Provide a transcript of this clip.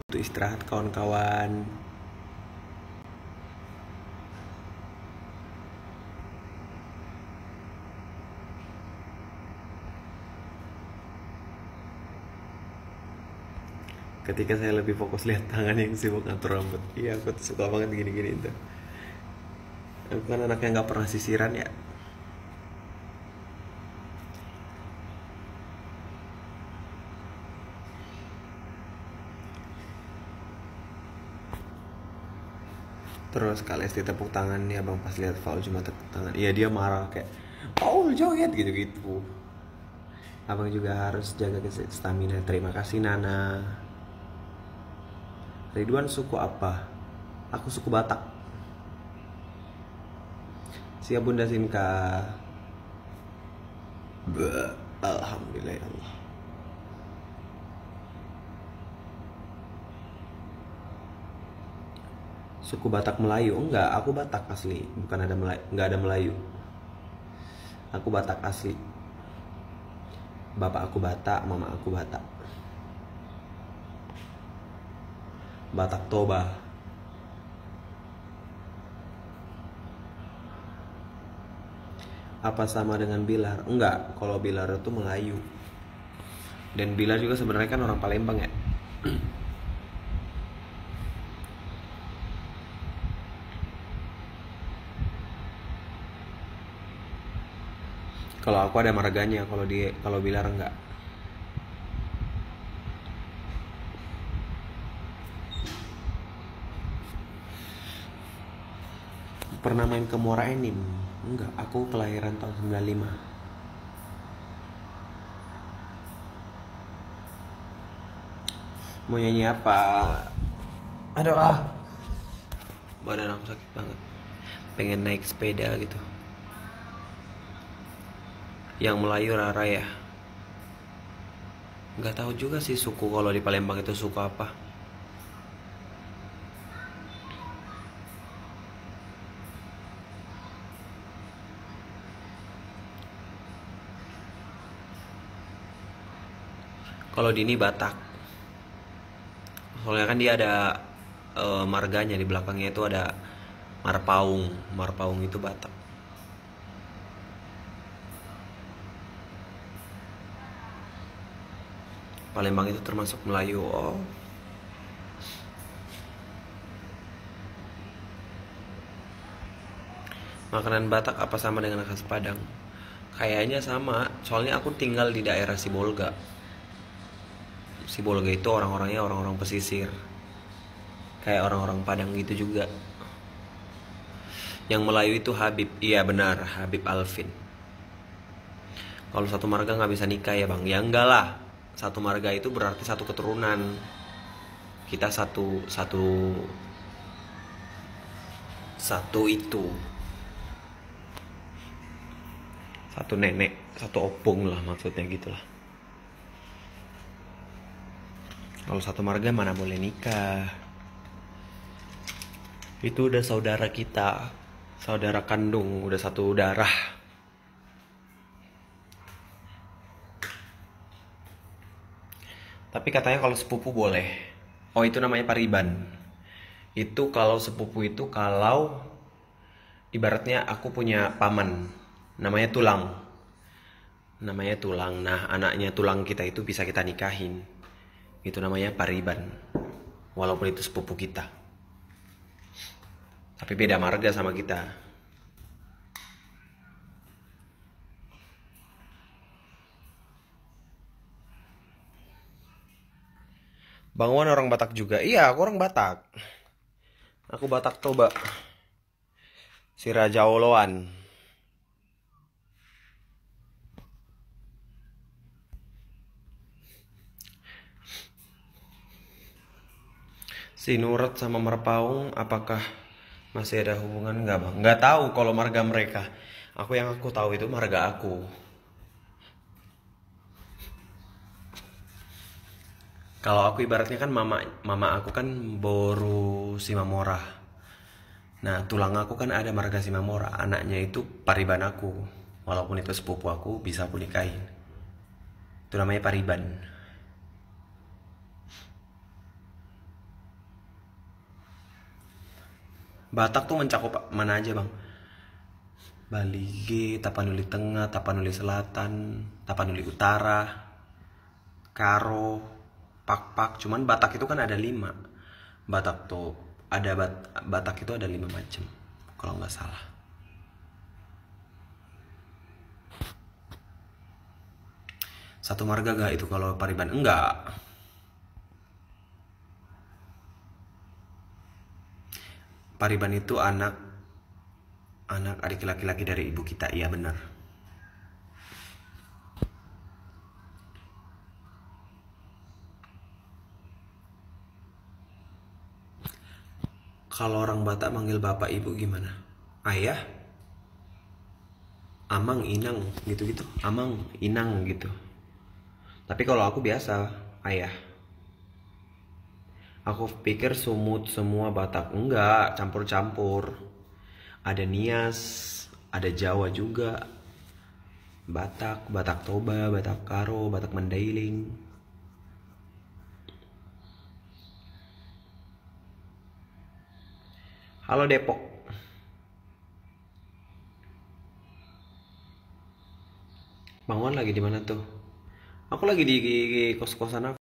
Untuk istirahat kawan-kawan. Ketika saya lebih fokus lihat tangan yang sibuk ngatur rambut. Iya, aku tuh suka banget gini-gini itu. Aku kan anaknya nggak pernah sisiran ya. Terus Kalesti tepuk tangan nih abang pas lihat Paul cuma tepuk tangan. Iya dia marah kayak Paul joget gitu-gitu. Abang juga harus jaga stamina. Terima kasih Nana. Ridwan suku apa? Aku suku Batak. Siap Bunda Sinka. Alhamdulillah ya Allah. Suku Batak Melayu? Enggak, aku Batak asli. Bukan ada Melayu, enggak ada Melayu. Aku Batak asli. Bapak aku Batak, mama aku Batak. Batak Toba. Apa sama dengan Bilar? Enggak, kalau Bilar itu Melayu. Dan Bilar juga sebenarnya kan orang Palembang ya. Kalau aku ada marganya, kalau Bilar enggak. Pernah main ke Muara Enim? Enggak, aku kelahiran tahun 95. Mau nyanyi apa? Aduh badan aku sakit banget. Pengen naik sepeda gitu. Yang Melayu Rara ya. Nggak tahu juga sih suku kalau di Palembang itu suku apa. Kalau di ini Batak. Soalnya kan dia ada marganya di belakangnya itu ada Marpaung. Marpaung itu Batak. Palembang itu termasuk Melayu. Oh. Makanan Batak apa sama dengan khas Padang? Kayaknya sama, soalnya aku tinggal di daerah Sibolga. Sibolga itu orang-orangnya orang-orang pesisir. Kayak orang-orang Padang gitu juga. Yang Melayu itu Habib. Iya benar, Habib Alvin. Kalau satu marga nggak bisa nikah ya bang? Ya enggak lah. Satu marga itu berarti satu keturunan. Kita satu itu. Satu nenek, satu opung lah maksudnya gitulah. Kalau satu marga mana boleh nikah. Itu udah saudara kita. Saudara kandung, udah satu darah. Tapi katanya kalau sepupu boleh. Oh itu namanya pariban. Itu kalau sepupu itu kalau ibaratnya aku punya paman. Namanya tulang. Namanya tulang. Nah anaknya tulang kita itu bisa kita nikahin. Itu namanya pariban. Walaupun itu sepupu kita. Tapi beda marga sama kita. Bang Wan orang Batak juga. Iya aku orang Batak. Aku Batak Toba. Si Raja Oloan. Si Nurut sama Merpaung apakah masih ada hubungan nggak bang? Nggak tahu kalau marga mereka. Yang aku tahu itu marga aku. Kalau aku ibaratnya kan mama aku kan Boru Simamora. Nah tulang aku kan ada marga Simamora. Anaknya itu pariban aku. Walaupun itu sepupu aku bisa aku nikahin. Itu namanya pariban. Batak tuh mencakup mana aja bang? Bali G, Tapanuli Tengah, Tapanuli Selatan, Tapanuli Utara, Karo, Pak-Pak. Cuman Batak itu kan ada 5. Batak tuh ada Batak itu ada 5 macam kalau nggak salah. Satu marga gak itu kalau Pariban? Enggak. Pariban itu anak adik laki-laki dari ibu kita, iya benar. Kalau orang Batak manggil bapak ibu gimana? Ayah, amang, inang, gitu-gitu. Amang, inang gitu. Tapi kalau aku biasa, ayah. Aku pikir sumut semua Batak. Enggak, campur-campur. Ada Nias, ada Jawa juga. Batak, Batak Toba, Batak Karo, Batak Mandailing. Halo Depok. Bang Wan lagi di mana tuh? Aku lagi di kos-kosan aku.